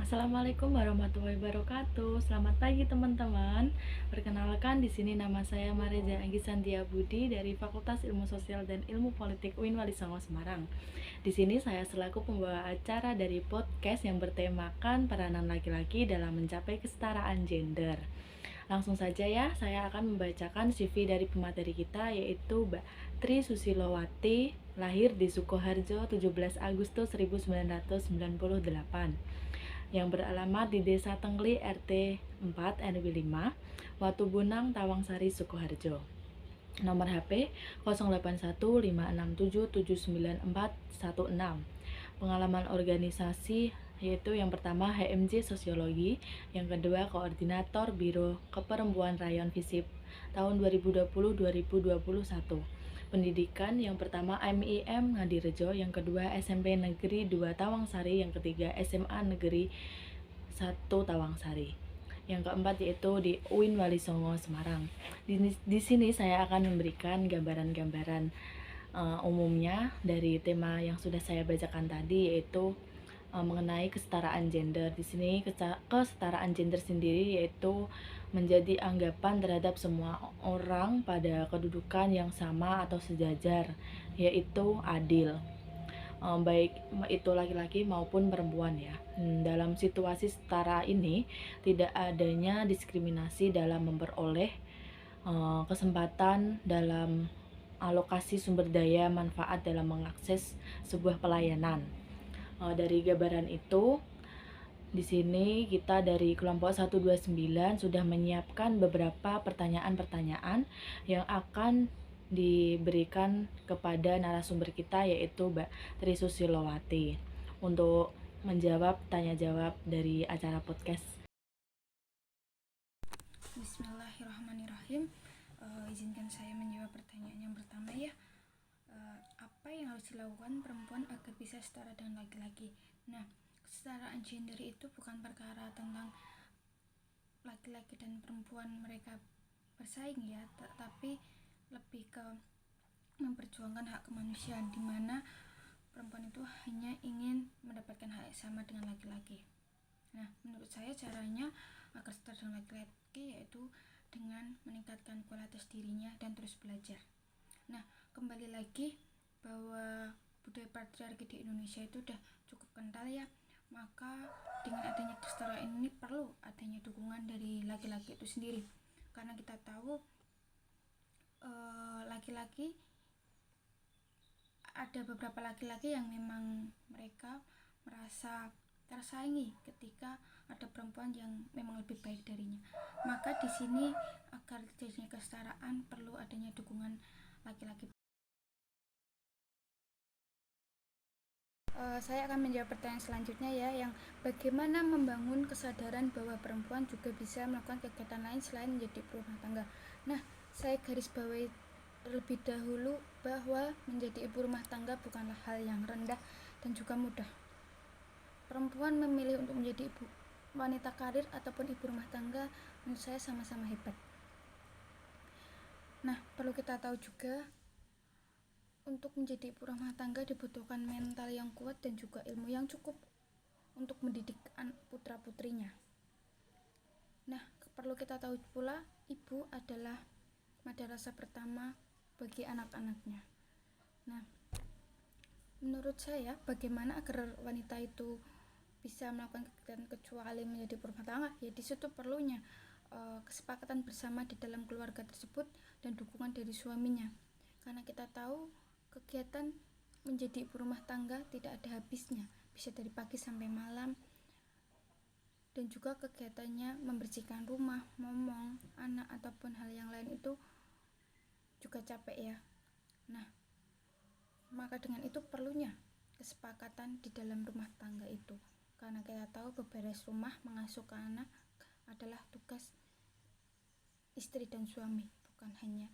Assalamualaikum warahmatullahi wabarakatuh. Selamat pagi teman-teman. Perkenalkan di sini nama saya Mareja Anggi Santia Budi dari Fakultas Ilmu Sosial dan Ilmu Politik UIN Wali Songo Semarang. Di sini saya selaku pembawa acara dari podcast yang bertemakan peranan laki-laki dalam mencapai kesetaraan gender. Langsung saja ya, saya akan membacakan CV dari pemateri kita yaitu Mbak Tri Susilowati, lahir di Sukoharjo 17 Agustus 1998, yang beralamat di Desa Tengli RT 4 RW 5, Watubunang, Tawangsari, Sukoharjo. Nomor HP 081567794416. Pengalaman organisasi yaitu yang pertama HMJ Sosiologi, yang kedua Koordinator Biro Keperempuan Rayon Visip tahun 2020-2021. Pendidikan yang pertama MIM Ngadirejo, yang kedua SMP Negeri 2 Tawangsari, yang ketiga SMA Negeri 1 Tawangsari. Yang keempat yaitu di UIN Wali Songo Semarang. Di sini saya akan memberikan gambaran-gambaran umumnya dari tema yang sudah saya bacakan tadi, yaitu mengenai kesetaraan gender. Di sini kesetaraan gender sendiri yaitu menjadi anggapan terhadap semua orang pada kedudukan yang sama atau sejajar, yaitu adil, baik itu laki-laki maupun perempuan ya. Dalam situasi setara ini tidak adanya diskriminasi dalam memperoleh kesempatan dalam alokasi sumber daya manfaat dalam mengakses sebuah pelayanan. Dari gambaran itu, di sini kita dari kelompok 129 sudah menyiapkan beberapa pertanyaan-pertanyaan yang akan diberikan kepada narasumber kita, yaitu Mbak Tri Susilowati, untuk menjawab tanya jawab dari acara podcast. Bismillahirrahmanirrahim. Izinkan saya menjawab pertanyaan yang pertama ya. Apa yang harus dilakukan perempuan agar bisa setara dengan laki-laki? Nah, kesetaraan gender itu bukan perkara tentang laki-laki dan perempuan mereka bersaing ya, tapi lebih ke memperjuangkan hak kemanusiaan, di mana perempuan itu hanya ingin mendapatkan hak yang sama dengan laki-laki. Nah, menurut saya caranya agar setara dengan laki-laki yaitu dengan meningkatkan kualitas dirinya dan terus belajar. Nah, kembali lagi bahwa budaya patriarki di Indonesia itu udah cukup kental ya, maka dengan adanya kesetaraan ini perlu adanya dukungan dari laki-laki itu sendiri, karena kita tahu laki-laki ada beberapa laki-laki yang memang mereka merasa tersaingi ketika ada perempuan yang memang lebih baik darinya. Maka di sini agar terjadinya kesetaraan perlu adanya dukungan laki-laki. Saya akan menjawab pertanyaan selanjutnya ya, yang bagaimana membangun kesadaran bahwa perempuan juga bisa melakukan kegiatan lain selain menjadi ibu rumah tangga. Nah, saya garis bawahi terlebih dahulu bahwa menjadi ibu rumah tangga bukanlah hal yang rendah dan juga mudah. Perempuan memilih untuk menjadi ibu wanita karir ataupun ibu rumah tangga, menurut saya sama-sama hebat. Nah, perlu kita tahu juga untuk menjadi ibu rumah tangga dibutuhkan mental yang kuat dan juga ilmu yang cukup untuk mendidik putra-putrinya. Nah, perlu kita tahu pula ibu adalah madrasah pertama bagi anak-anaknya. Nah, menurut saya bagaimana agar wanita itu bisa melakukan kegiatan kecuali menjadi ibu rumah tangga? Ya, di situ perlunya kesepakatan bersama di dalam keluarga tersebut dan dukungan dari suaminya. Karena kita tahu kegiatan menjadi ibu rumah tangga tidak ada habisnya, bisa dari pagi sampai malam, dan juga kegiatannya membersihkan rumah, momong, anak ataupun hal yang lain itu juga capek ya. Nah, maka dengan itu perlunya kesepakatan di dalam rumah tangga itu, karena kita tahu beberes rumah, mengasuh anak adalah tugas istri dan suami, bukan hanya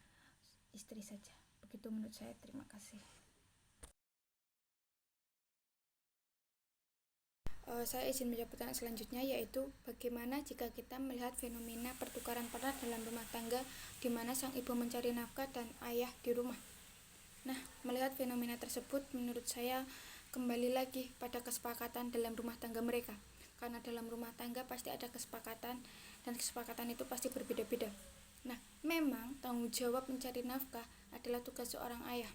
istri saja. Begitu menurut saya. Terima kasih. Saya izin menjawab pertanyaan selanjutnya, yaitu bagaimana jika kita melihat fenomena pertukaran peran dalam rumah tangga di mana sang ibu mencari nafkah dan ayah di rumah. Nah, melihat fenomena tersebut menurut saya kembali lagi pada kesepakatan dalam rumah tangga mereka, karena dalam rumah tangga pasti ada kesepakatan, dan kesepakatan itu pasti berbeda-beda. Nah, memang tanggung jawab mencari nafkah adalah tugas seorang ayah.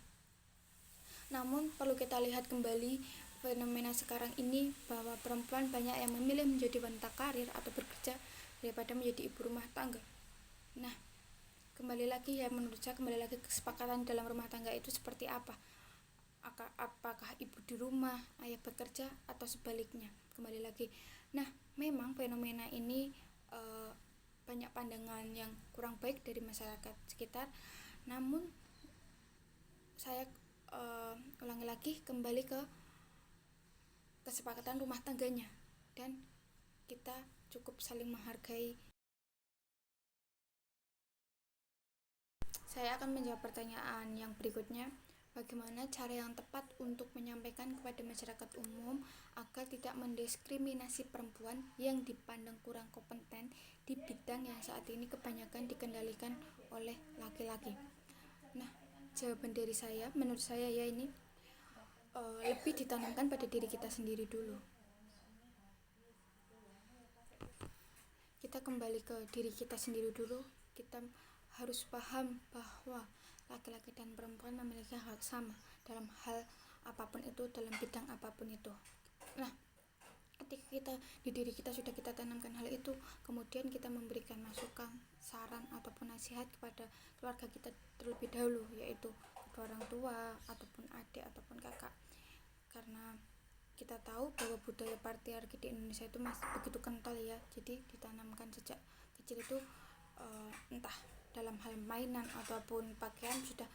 Namun perlu kita lihat kembali fenomena sekarang ini bahwa perempuan banyak yang memilih menjadi wanita karir atau bekerja daripada menjadi ibu rumah tangga. Nah, kembali lagi ya, menurut saya kembali lagi kesepakatan dalam rumah tangga itu seperti apa. Apakah ibu di rumah, ayah bekerja, atau sebaliknya, kembali lagi. Nah, memang fenomena ini banyak pandangan yang kurang baik dari masyarakat sekitar. Namun saya ulangi lagi, kembali ke kesepakatan rumah tangganya, dan kita cukup saling menghargai. Saya akan menjawab pertanyaan yang berikutnya. Bagaimana cara yang tepat untuk menyampaikan kepada masyarakat umum agar tidak mendiskriminasi perempuan yang dipandang kurang kompeten di bidang yang saat ini kebanyakan dikendalikan oleh laki-laki? Nah, jawaban dari saya, menurut saya ya, ini lebih ditanamkan pada diri kita sendiri dulu. Kita kembali ke diri kita sendiri dulu. Kita harus paham bahwa laki-laki dan perempuan memiliki hak sama dalam hal apapun itu, dalam bidang apapun itu. Nah, ketika kita di diri kita sudah kita tanamkan hal itu, kemudian kita memberikan masukan, saran ataupun nasihat kepada keluarga kita terlebih dahulu, yaitu kedua orang tua ataupun adik ataupun kakak. Karena kita tahu bahwa budaya patriarki di Indonesia itu masih begitu kental ya, jadi ditanamkan sejak kecil itu entah dalam hal mainan ataupun pakaian sudah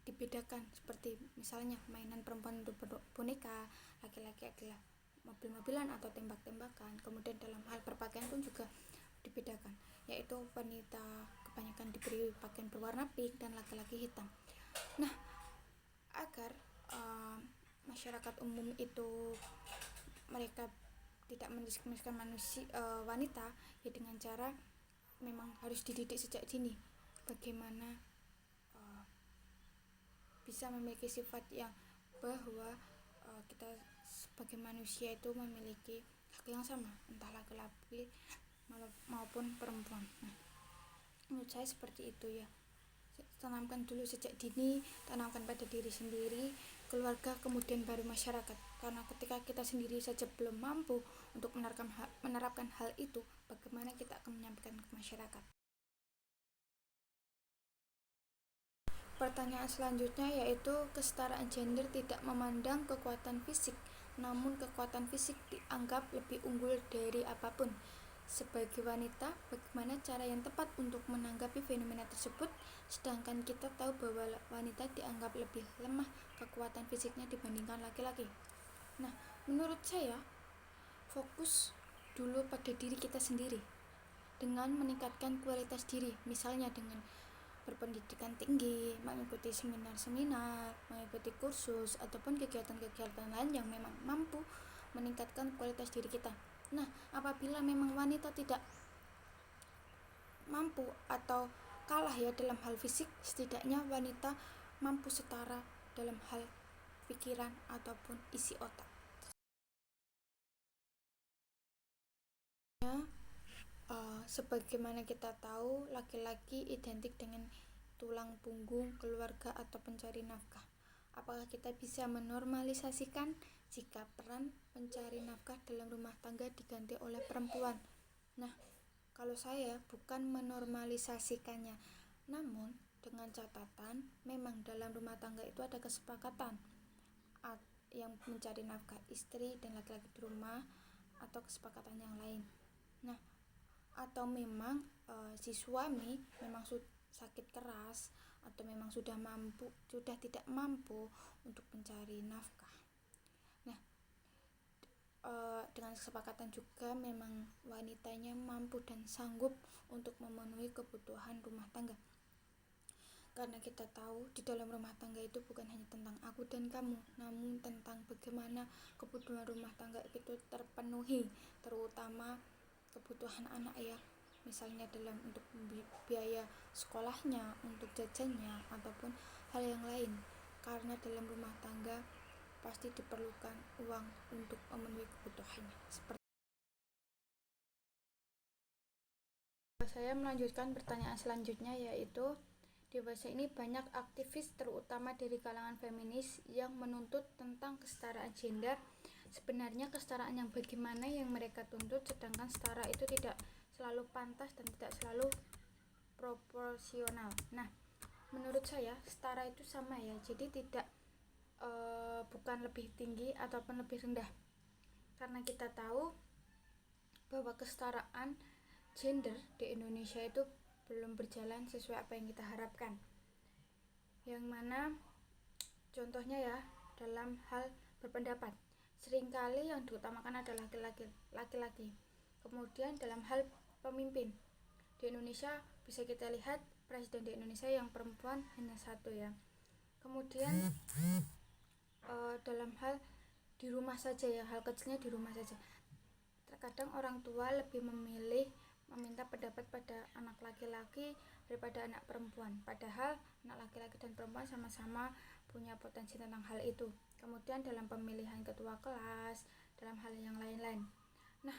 dibedakan, seperti misalnya mainan perempuan itu boneka, laki-laki adalah mobil-mobilan atau tembak-tembakan. Kemudian dalam hal berpakaian pun juga dibedakan, yaitu wanita kebanyakan diberi pakaian berwarna pink dan laki-laki hitam. Nah, agar masyarakat umum itu mereka tidak mendiskriminasikan wanita, ya dengan cara memang harus dididik sejak dini bagaimana bisa memiliki sifat yang bahwa kita sebagai manusia itu memiliki hak yang sama, entah laki-laki maupun perempuan. Nah, menurut saya seperti itu ya. Tanamkan dulu sejak dini, tanamkan pada diri sendiri, keluarga, kemudian baru masyarakat. Karena ketika kita sendiri saja belum mampu untuk menerapkan hal itu, bagaimana kita akan menyampaikan ke masyarakat? Pertanyaan selanjutnya yaitu kesetaraan gender tidak memandang kekuatan fisik, namun kekuatan fisik dianggap lebih unggul dari apapun. Sebagai wanita, bagaimana cara yang tepat untuk menanggapi fenomena tersebut, sedangkan kita tahu bahwa wanita dianggap lebih lemah kekuatan fisiknya dibandingkan laki-laki? Nah, menurut saya, fokus dulu pada diri kita sendiri dengan meningkatkan kualitas diri, misalnya dengan berpendidikan tinggi, mengikuti seminar-seminar, mengikuti kursus, ataupun kegiatan-kegiatan lain yang memang mampu meningkatkan kualitas diri kita. Nah, apabila memang wanita tidak mampu atau kalah ya dalam hal fisik, setidaknya wanita mampu setara dalam hal pikiran ataupun isi otak. Sebagaimana kita tahu, laki-laki identik dengan tulang punggung keluarga atau pencari nafkah. Apakah kita bisa menormalisasikan jika peran pencari nafkah dalam rumah tangga diganti oleh perempuan? Nah, kalau saya bukan menormalisasikannya, namun dengan catatan memang dalam rumah tangga itu ada kesepakatan yang mencari nafkah istri dan laki-laki di rumah, atau kesepakatan yang lain. Nah, atau memang si suami memang sakit keras atau memang sudah tidak mampu untuk mencari nafkah. Nah, dengan kesepakatan juga memang wanitanya mampu dan sanggup untuk memenuhi kebutuhan rumah tangga. Karena kita tahu di dalam rumah tangga itu bukan hanya tentang aku dan kamu, namun tentang bagaimana kebutuhan rumah tangga itu terpenuhi, terutama kebutuhan anak ya, misalnya dalam untuk biaya sekolahnya, untuk jajannya, ataupun hal yang lain. Karena dalam rumah tangga pasti diperlukan uang untuk memenuhi kebutuhannya. Seperti saya melanjutkan pertanyaan selanjutnya, yaitu di masa ini banyak aktivis terutama dari kalangan feminis yang menuntut tentang kesetaraan gender. Sebenarnya kesetaraan yang bagaimana yang mereka tuntut, sedangkan setara itu tidak selalu pantas dan tidak selalu proporsional. Nah, menurut saya setara itu sama ya, jadi tidak bukan lebih tinggi ataupun lebih rendah, karena kita tahu bahwa kesetaraan gender di Indonesia itu belum berjalan sesuai apa yang kita harapkan, yang mana contohnya ya, dalam hal berpendapat seringkali yang diutamakan adalah laki-laki. Kemudian dalam hal pemimpin di Indonesia bisa kita lihat presiden di Indonesia yang perempuan hanya satu ya. Kemudian dalam hal di rumah saja ya, hal kecilnya di rumah saja, terkadang orang tua lebih memilih meminta pendapat pada anak laki-laki daripada anak perempuan, padahal anak laki-laki dan perempuan sama-sama punya potensi tentang hal itu. Kemudian dalam pemilihan ketua kelas, dalam hal yang lain-lain. Nah,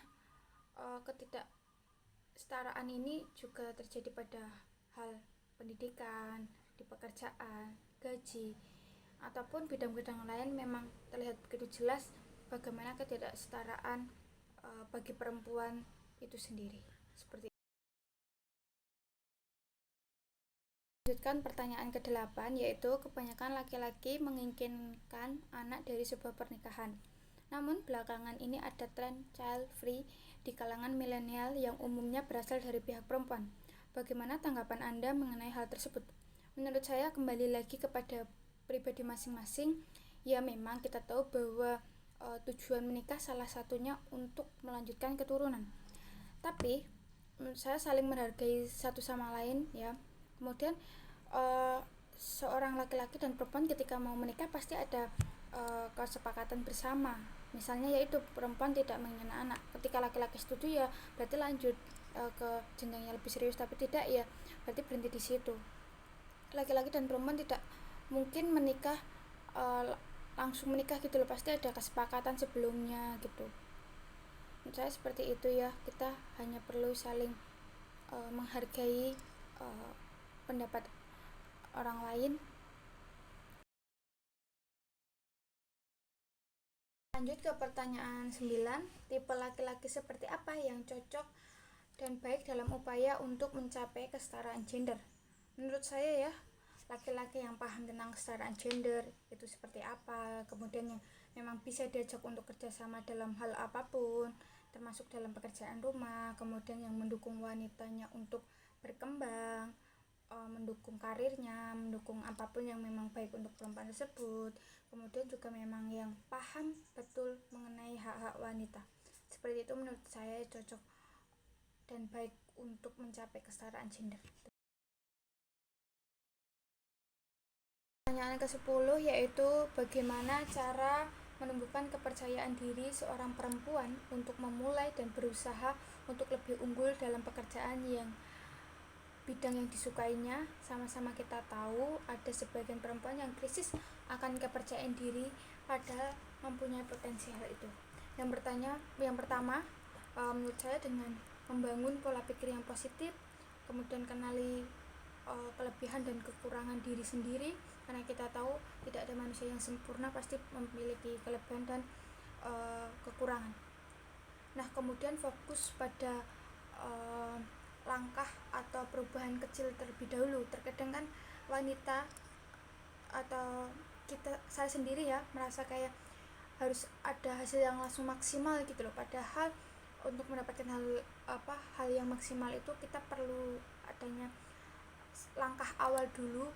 ketidaksetaraan ini juga terjadi pada hal pendidikan, di pekerjaan, gaji, ataupun bidang-bidang lain. Memang terlihat begitu jelas bagaimana ketidaksetaraan bagi perempuan itu sendiri. Seperti lanjutkan pertanyaan ke-8, yaitu kebanyakan laki-laki menginginkan anak dari sebuah pernikahan. Namun belakangan ini ada tren child free di kalangan milenial yang umumnya berasal dari pihak perempuan. Bagaimana tanggapan Anda mengenai hal tersebut? Menurut saya kembali lagi kepada pribadi masing-masing. Ya, memang kita tahu bahwa tujuan menikah salah satunya untuk melanjutkan keturunan. Tapi menurut saya saling menghargai satu sama lain ya. Kemudian seorang laki-laki dan perempuan ketika mau menikah pasti ada kesepakatan bersama. Misalnya yaitu perempuan tidak menginginkan anak. Ketika laki-laki setuju ya berarti lanjut ke jenjang yang lebih serius, tapi tidak ya berarti berhenti di situ. Laki-laki dan perempuan tidak mungkin menikah langsung menikah gitu loh, pasti ada kesepakatan sebelumnya gitu. Menurut saya seperti itu ya, kita hanya perlu saling menghargai pendapat orang lain. Lanjut ke pertanyaan 9, tipe laki-laki seperti apa yang cocok dan baik dalam upaya untuk mencapai kesetaraan gender? Menurut saya ya, laki-laki yang paham tentang kesetaraan gender itu seperti apa, kemudian yang memang bisa diajak untuk kerjasama dalam hal apapun, termasuk dalam pekerjaan rumah, kemudian yang mendukung wanitanya untuk berkembang, mendukung karirnya, mendukung apapun yang memang baik untuk perempuan tersebut. Kemudian juga memang yang paham betul mengenai hak-hak wanita. Seperti itu menurut saya cocok dan baik untuk mencapai kesetaraan gender. Pertanyaan ke-10, yaitu bagaimana cara menumbuhkan kepercayaan diri seorang perempuan untuk memulai dan berusaha untuk lebih unggul dalam pekerjaan yang bidang yang disukainya. Sama-sama kita tahu ada sebagian perempuan yang krisis akan kepercayaan diri padahal mempunyai potensi hal itu. Yang pertama menurut saya dengan membangun pola pikir yang positif, kemudian kenali kelebihan dan kekurangan diri sendiri, karena kita tahu tidak ada manusia yang sempurna, pasti memiliki kelebihan dan kekurangan. Nah, kemudian fokus pada langkah atau perubahan kecil terlebih dahulu. Terkadang kan wanita atau saya sendiri ya merasa kayak harus ada hasil yang langsung maksimal gitu loh, padahal untuk mendapatkan hal yang maksimal itu kita perlu adanya langkah awal dulu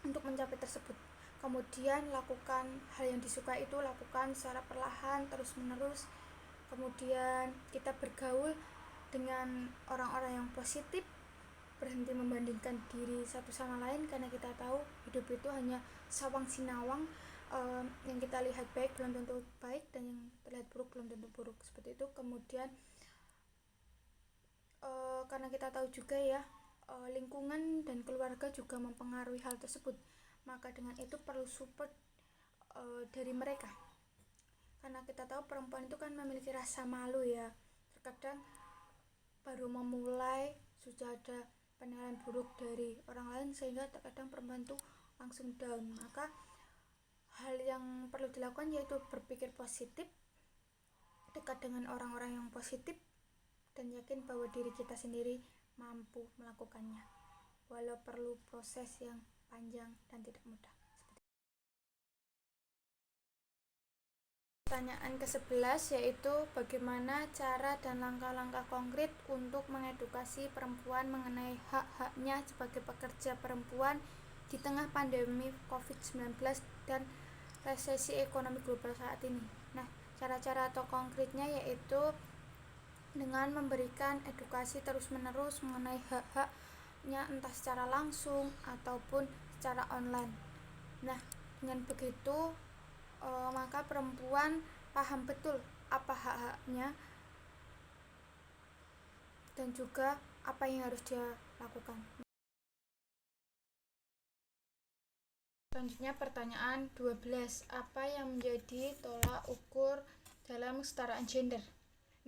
untuk mencapai tersebut. Kemudian lakukan hal yang disukai itu, lakukan secara perlahan terus menerus. Kemudian kita bergaul dengan orang-orang yang positif, berhenti membandingkan diri satu sama lain, karena kita tahu hidup itu hanya sawang sinawang, yang kita lihat baik belum tentu baik dan yang terlihat buruk belum tentu buruk, seperti itu. Kemudian karena kita tahu juga ya, lingkungan dan keluarga juga mempengaruhi hal tersebut, maka dengan itu perlu support dari mereka, karena kita tahu perempuan itu kan memiliki rasa malu ya. Terkadang baru memulai sudah ada penilaian buruk dari orang lain, sehingga terkadang perempuan tuh langsung down. Maka hal yang perlu dilakukan yaitu berpikir positif, dekat dengan orang-orang yang positif, dan yakin bahwa diri kita sendiri mampu melakukannya, walau perlu proses yang panjang dan tidak mudah. Pertanyaan ke-11 yaitu bagaimana cara dan langkah-langkah konkret untuk mengedukasi perempuan mengenai hak-haknya sebagai pekerja perempuan di tengah pandemi COVID-19 dan resesi ekonomi global saat ini. Nah, cara-cara atau konkretnya yaitu dengan memberikan edukasi terus-menerus mengenai hak-haknya, entah secara langsung ataupun secara online. Nah, dengan begitu maka perempuan paham betul apa hak-haknya dan juga apa yang harus dia lakukan. Selanjutnya pertanyaan 12, apa yang menjadi tolak ukur dalam kesetaraan gender?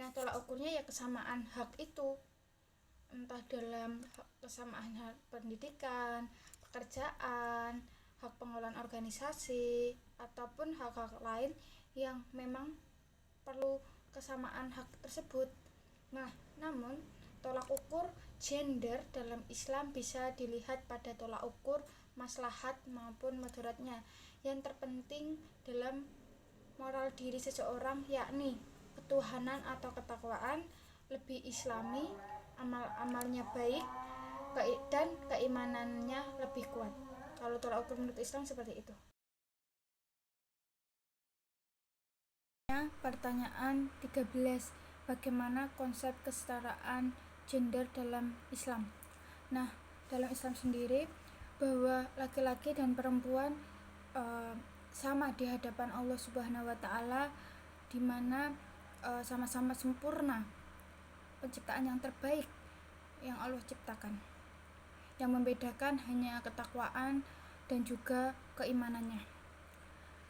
Nah, tolak ukurnya ya kesamaan hak itu, entah dalam kesamaan hak pendidikan, pekerjaan, hak pengelolaan organisasi, ataupun hak-hak lain yang memang perlu kesamaan hak tersebut. Nah, namun tolak ukur gender dalam Islam bisa dilihat pada tolak ukur maslahat maupun mudaratnya. Yang terpenting dalam moral diri seseorang yakni ketuhanan atau ketakwaan, lebih islami, amal-amalnya baik, dan keimanannya lebih kuat. Kalau tolak ukur menurut Islam seperti itu. Pertanyaan 13, bagaimana konsep kesetaraan gender dalam Islam? Nah, dalam Islam sendiri bahwa laki-laki dan perempuan sama di hadapan Allah Subhanahu wa taala, di mana sama-sama sempurna, penciptaan yang terbaik yang Allah ciptakan. Yang membedakan hanya ketakwaan dan juga keimanannya.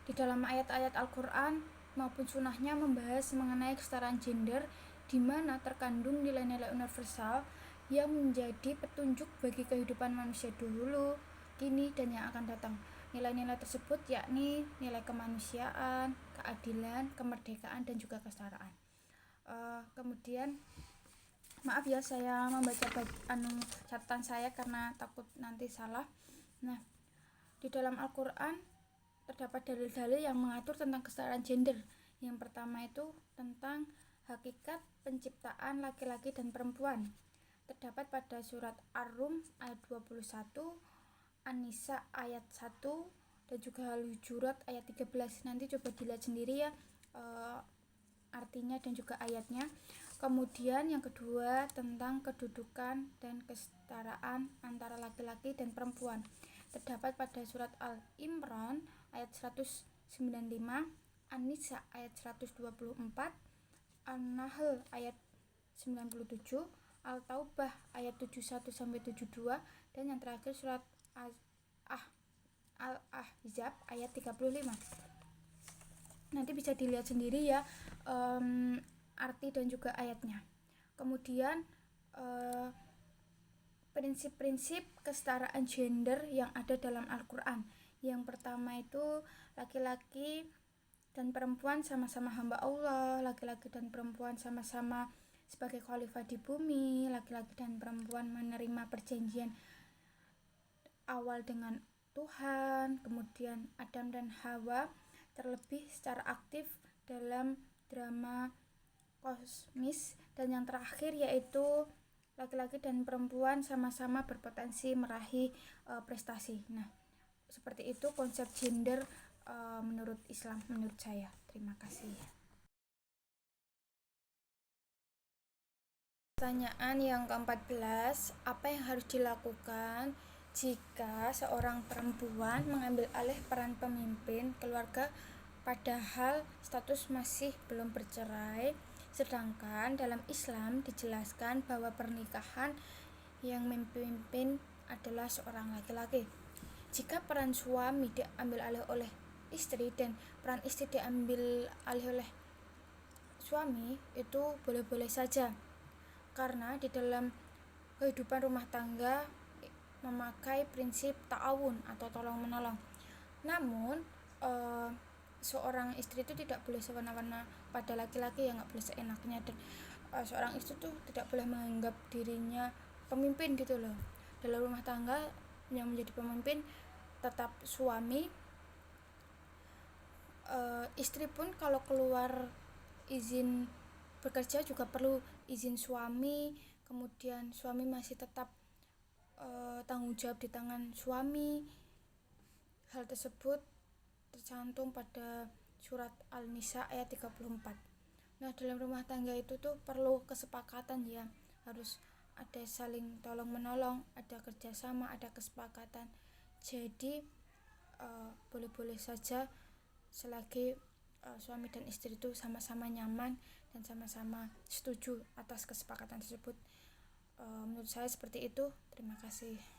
Di dalam ayat-ayat Al-Quran maupun sunnahnya membahas mengenai kesetaraan gender, di mana terkandung nilai-nilai universal yang menjadi petunjuk bagi kehidupan manusia dulu, kini, dan yang akan datang. Nilai-nilai tersebut yakni nilai kemanusiaan, keadilan, kemerdekaan, dan juga kesetaraan. Kemudian maaf ya, saya membaca catatan saya karena takut nanti salah. Nah, di dalam Al-Quran terdapat dalil-dalil yang mengatur tentang kesetaraan gender. Yang pertama itu tentang hakikat penciptaan laki-laki dan perempuan. Terdapat pada surat Ar-Rum ayat 21, An-Nisa ayat 1, dan juga Al-Hujurat ayat 13. Nanti coba dilihat sendiri ya artinya dan juga ayatnya. Kemudian yang kedua tentang kedudukan dan kesetaraan antara laki-laki dan perempuan. Terdapat pada surat Al-Imran ayat 195, An-Nisa ayat 124, An-Nahl ayat 97, Al-Taubah ayat 71-72, dan yang terakhir surat Al-Ahzab ayat 35. Nanti bisa dilihat sendiri ya arti dan juga ayatnya. Kemudian prinsip-prinsip kesetaraan gender yang ada dalam Al-Quran. Yang pertama itu laki-laki dan perempuan sama-sama hamba Allah, laki-laki dan perempuan sama-sama sebagai khalifah di bumi, laki-laki dan perempuan menerima perjanjian awal dengan Tuhan, kemudian Adam dan Hawa terlebih secara aktif dalam drama kosmis, dan yang terakhir yaitu laki-laki dan perempuan sama-sama berpotensi meraih prestasi. Nah, seperti itu konsep gender menurut Islam, menurut saya. Terima kasih. Pertanyaan yang ke-14, apa yang harus dilakukan jika seorang perempuan mengambil alih peran pemimpin keluarga padahal status masih belum bercerai, sedangkan dalam Islam dijelaskan bahwa pernikahan yang memimpin adalah seorang laki-laki. Jika peran suami diambil alih oleh istri dan peran istri diambil alih oleh suami, itu boleh-boleh saja. karena di dalam kehidupan rumah tangga memakai prinsip ta'awun atau tolong menolong. Namun seorang istri itu tidak boleh semena-mena pada laki-laki, ya nggak boleh seenaknya, dan seorang istri tuh tidak boleh menganggap dirinya pemimpin gitu loh. Dalam rumah tangga yang menjadi pemimpin tetap suami. Istri pun kalau keluar izin bekerja juga perlu izin suami, kemudian suami masih tetap tanggung jawab di tangan suami. Hal tersebut tercantum pada surat Al-Nisa ayat 34. Nah, dalam rumah tangga itu tuh perlu kesepakatan ya, harus ada saling tolong menolong, ada kerjasama, ada kesepakatan. Jadi boleh-boleh saja selagi suami dan istri itu sama-sama nyaman dan sama-sama setuju atas kesepakatan tersebut. Menurut saya seperti itu. Terima kasih.